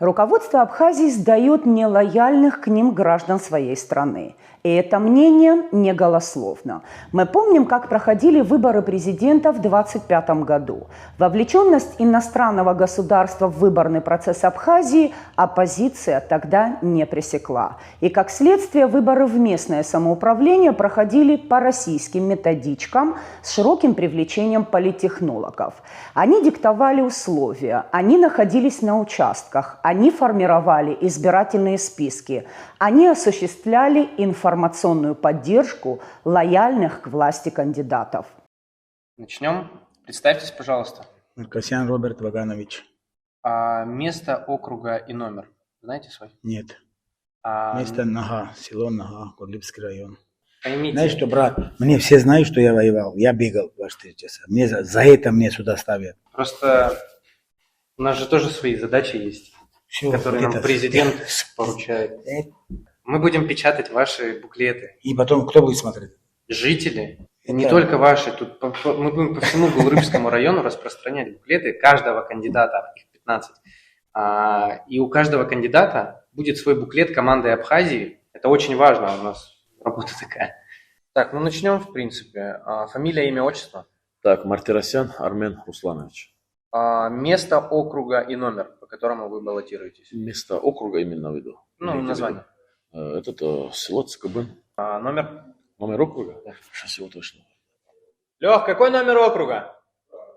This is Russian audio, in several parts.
Руководство Абхазии сдает нелояльных к ним граждан своей страны. И это мнение не голословно. Мы помним, как проходили выборы президента в 2025 году. Вовлеченность иностранного государства в выборный процесс Абхазии оппозиция тогда не пресекла. И как следствие, выборы в местное самоуправление проходили по российским методичкам с широким привлечением политтехнологов. Они диктовали условия, они находились на участках, они формировали избирательные списки, они осуществляли информационную поддержку лояльных к власти кандидатов. Начнем. Представьтесь, пожалуйста. Маркосян Роберт Ваганович. Место, округа и номер. Знаете свой? Нет. Место Нага, село Нага, Курлипский район. Поймите. Знаешь что, брат, мне все знают, что я воевал. Я бегал 24 часа. Мне за это мне сюда ставят. Просто у нас же тоже свои задачи есть, которые нам президент поручает. Мы будем печатать ваши буклеты. И потом кто будет смотреть? Жители. Не только ваши. Тут мы будем по всему Гулрыбскому району распространять буклеты каждого кандидата, их 15. И у каждого кандидата будет свой буклет команды Абхазии. Это очень важно, у нас работа такая. Так, ну начнем, в принципе. Фамилия, имя, отчество? Так, Мартиросян Армен Русланович. Место, округа и номер, по которому вы баллотируетесь. Место округа именно веду. Ну, название. Это село Цкб. Номер? Номер округа? Да. Сейчас его точно. Лех, какой номер округа?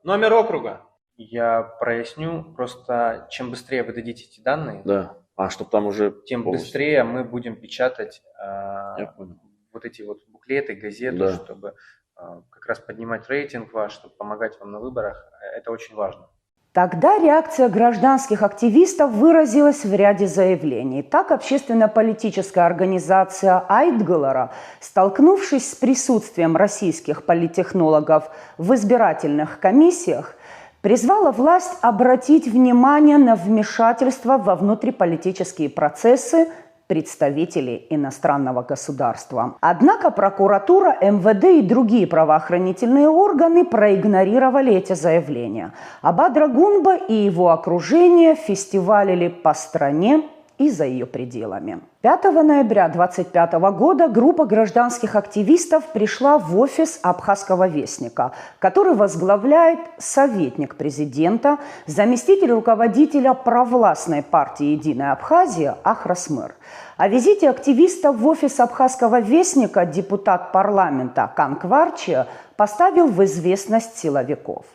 Номер округа. Я проясню, просто чем быстрее вы дадите эти данные, Да. Чтобы там уже тем полностью. быстрее мы будем печатать Я понял. вот эти вот буклеты, газеты, Да. чтобы как раз поднимать рейтинг ваш, чтобы помогать вам на выборах. Это очень важно. Тогда реакция гражданских активистов выразилась в ряде заявлений. Так, общественно-политическая организация Айтгылара, столкнувшись с присутствием российских политтехнологов в избирательных комиссиях, призвала власть обратить внимание на вмешательство во внутриполитические процессы представителей иностранного государства. Однако прокуратура, МВД и другие правоохранительные органы проигнорировали эти заявления. Абадра Гунба и его окружение фестивалили по стране и за ее пределами. 5 ноября 2025 года группа гражданских активистов пришла в офис Абхазского вестника, который возглавляет советник президента, заместитель руководителя провластной партии «Единая Абхазия» Ахрасмыр. О визите активистов в офис Абхазского вестника депутат парламента Кан Кварчия поставил в известность силовиков.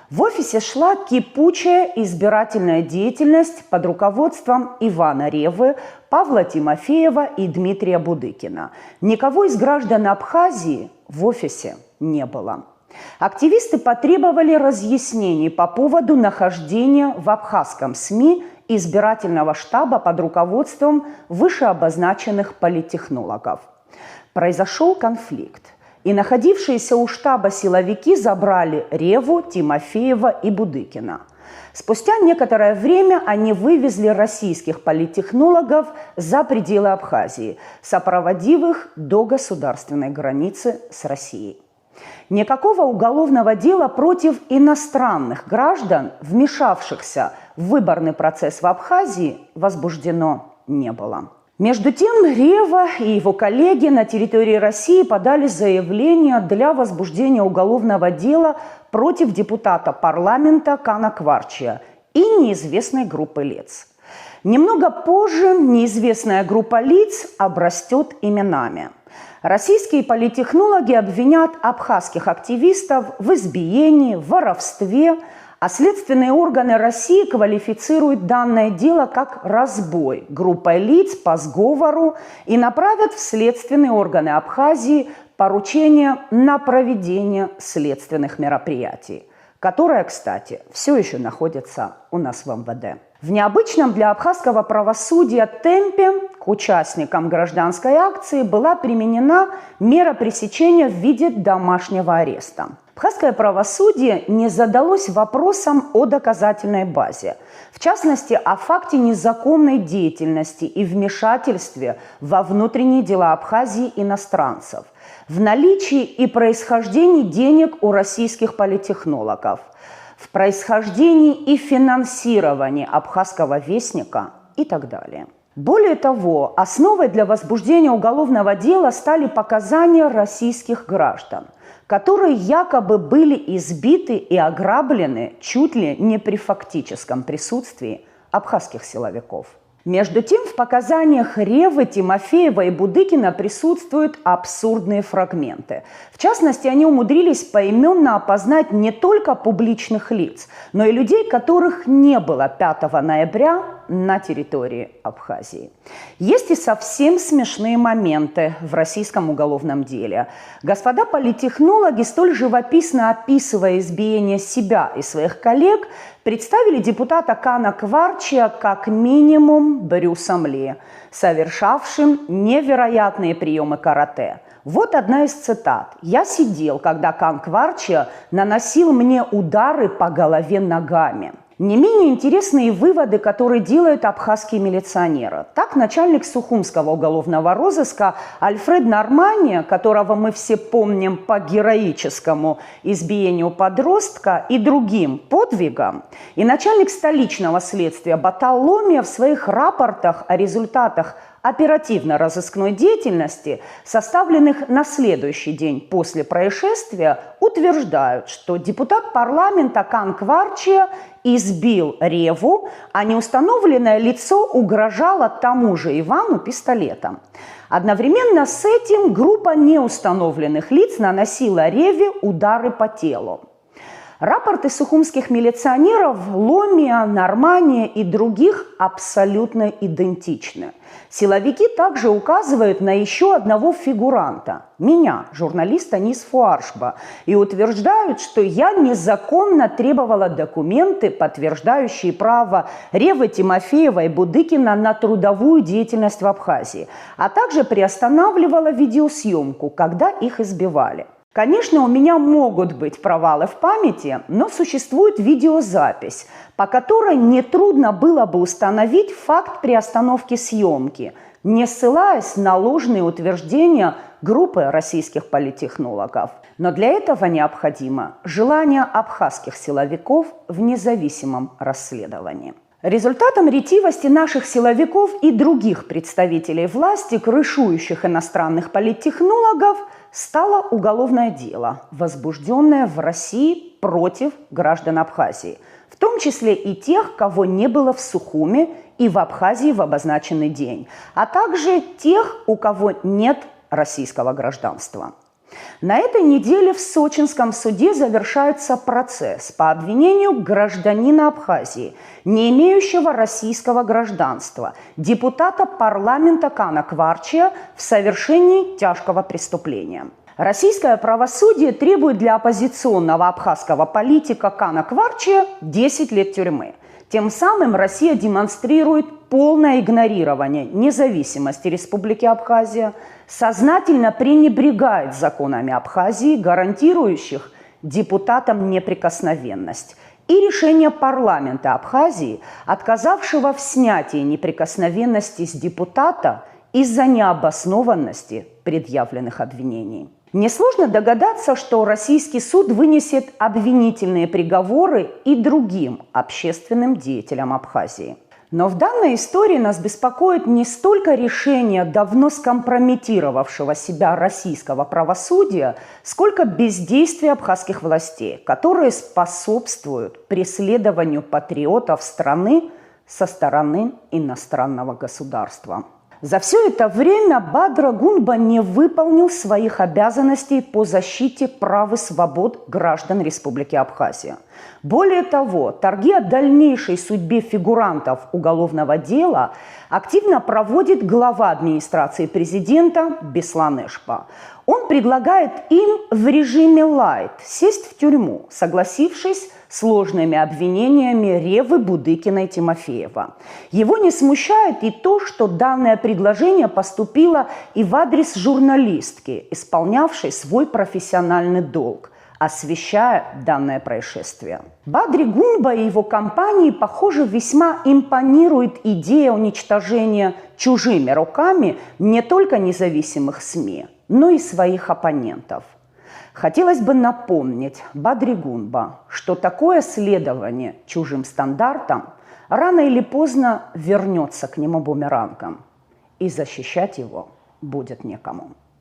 В офисе шла кипучая избирательная деятельность под руководством Ивана Ревы, Павла Тимофеева и Дмитрия Будыкина. Никого из граждан Абхазии в офисе не было. Активисты потребовали разъяснений по поводу нахождения в абхазском СМИ избирательного штаба под руководством вышеобозначенных политтехнологов. Произошел конфликт. И находившиеся у штаба силовики забрали Реву, Тимофеева и Будыкина. Спустя некоторое время они вывезли российских политтехнологов за пределы Абхазии, сопроводив их до государственной границы с Россией. Никакого уголовного дела против иностранных граждан, вмешавшихся в выборный процесс в Абхазии, возбуждено не было. Между тем, Рева и его коллеги на территории России подали заявление для возбуждения уголовного дела против депутата парламента Кана Кварчия и неизвестной группы лиц. Немного позже неизвестная группа лиц обрастет именами. Российские политтехнологи обвинят абхазских активистов в избиении, воровстве, а следственные органы России квалифицируют данное дело как разбой группой лиц по сговору и направят в следственные органы Абхазии поручение на проведение следственных мероприятий, которое, кстати, все еще находится у нас в МВД. В необычном для абхазского правосудия темпе к участникам гражданской акции была применена мера пресечения в виде домашнего ареста. Абхазское правосудие не задалось вопросом о доказательной базе, в частности, о факте незаконной деятельности и вмешательстве во внутренние дела Абхазии иностранцев, в наличии и происхождении денег у российских политтехнологов, в происхождении и финансировании абхазского вестника и так далее. Более того, основой для возбуждения уголовного дела стали показания российских граждан, которые якобы были избиты и ограблены чуть ли не при фактическом присутствии абхазских силовиков. Между тем, в показаниях Ревы, Тимофеева и Будыкина присутствуют абсурдные фрагменты. В частности, они умудрились поименно опознать не только публичных лиц, но и людей, которых не было 5 ноября на территории Абхазии. Есть и совсем смешные моменты в российском уголовном деле. Господа политтехнологи, столь живописно описывая избиение себя и своих коллег, представили депутата Кана Кварчия как минимум Брюсом Ли, совершавшим невероятные приемы карате. Вот одна из цитат. «Я сидел, когда Кан Кварчия наносил мне удары по голове ногами». Не менее интересные выводы, которые делают абхазские милиционеры. Так, начальник Сухумского уголовного розыска Альфред Нормания, которого мы все помним по героическому избиению подростка и другим подвигам, и начальник столичного следствия Батал Ломия в своих рапортах о результатах оперативно-розыскной деятельности, составленных на следующий день после происшествия, утверждают, что депутат парламента Кан Кварчия избил Реву, а неустановленное лицо угрожало тому же Ивану пистолетом. Одновременно с этим группа неустановленных лиц наносила Реве удары по телу. Рапорты сухумских милиционеров Ломия, Нормания и других абсолютно идентичны. Силовики также указывают на еще одного фигуранта – меня, журналиста Низ Фуаршба, и утверждают, что я незаконно требовала документы, подтверждающие право Ревы, Тимофеева и Будыкина на трудовую деятельность в Абхазии, а также приостанавливала видеосъемку, когда их избивали. Конечно, у меня могут быть провалы в памяти, но существует видеозапись, по которой нетрудно было бы установить факт приостановки съемки, не ссылаясь на ложные утверждения группы российских политтехнологов. Но для этого необходимо желание абхазских силовиков в независимом расследовании. Результатом ретивости наших силовиков и других представителей власти, крышующих иностранных политтехнологов, стало уголовное дело, возбужденное в России против граждан Абхазии, в том числе и тех, кого не было в Сухуме и в Абхазии в обозначенный день, а также тех, у кого нет российского гражданства. На этой неделе в Сочинском суде завершается процесс по обвинению гражданина Абхазии, не имеющего российского гражданства, депутата парламента Кана Кварчия в совершении тяжкого преступления. Российское правосудие требует для оппозиционного абхазского политика Кана Кварчия 10 лет тюрьмы. Тем самым Россия демонстрирует полное игнорирование независимости Республики Абхазия, сознательно пренебрегает законами Абхазии, гарантирующих депутатам неприкосновенность, и решение парламента Абхазии, отказавшего в снятии неприкосновенности с депутата из-за необоснованности предъявленных обвинений. Несложно догадаться, что российский суд вынесет обвинительные приговоры и другим общественным деятелям Абхазии. Но в данной истории нас беспокоит не столько решение давно скомпрометировавшего себя российского правосудия, сколько бездействие абхазских властей, которые способствуют преследованию патриотов страны со стороны иностранного государства. За все это время Бадра Гунба не выполнил своих обязанностей по защите прав и свобод граждан Республики Абхазия. Более того, торги о дальнейшей судьбе фигурантов уголовного дела активно проводит глава администрации президента Беслан Эшпа. Он предлагает им в режиме лайт сесть в тюрьму, согласившись с ложными обвинениями Ревы, Будыкина и Тимофеева. Его не смущает и то, что данное предложение поступило и в адрес журналистки, исполнявшей свой профессиональный долг, освещая данное происшествие. Бадре Гунба и его компании, похоже, весьма импонирует идея уничтожения чужими руками не только независимых СМИ, но и своих оппонентов. Хотелось бы напомнить Бадри Гунба, что такое следование чужим стандартам рано или поздно вернется к нему бумерангом, и защищать его будет некому.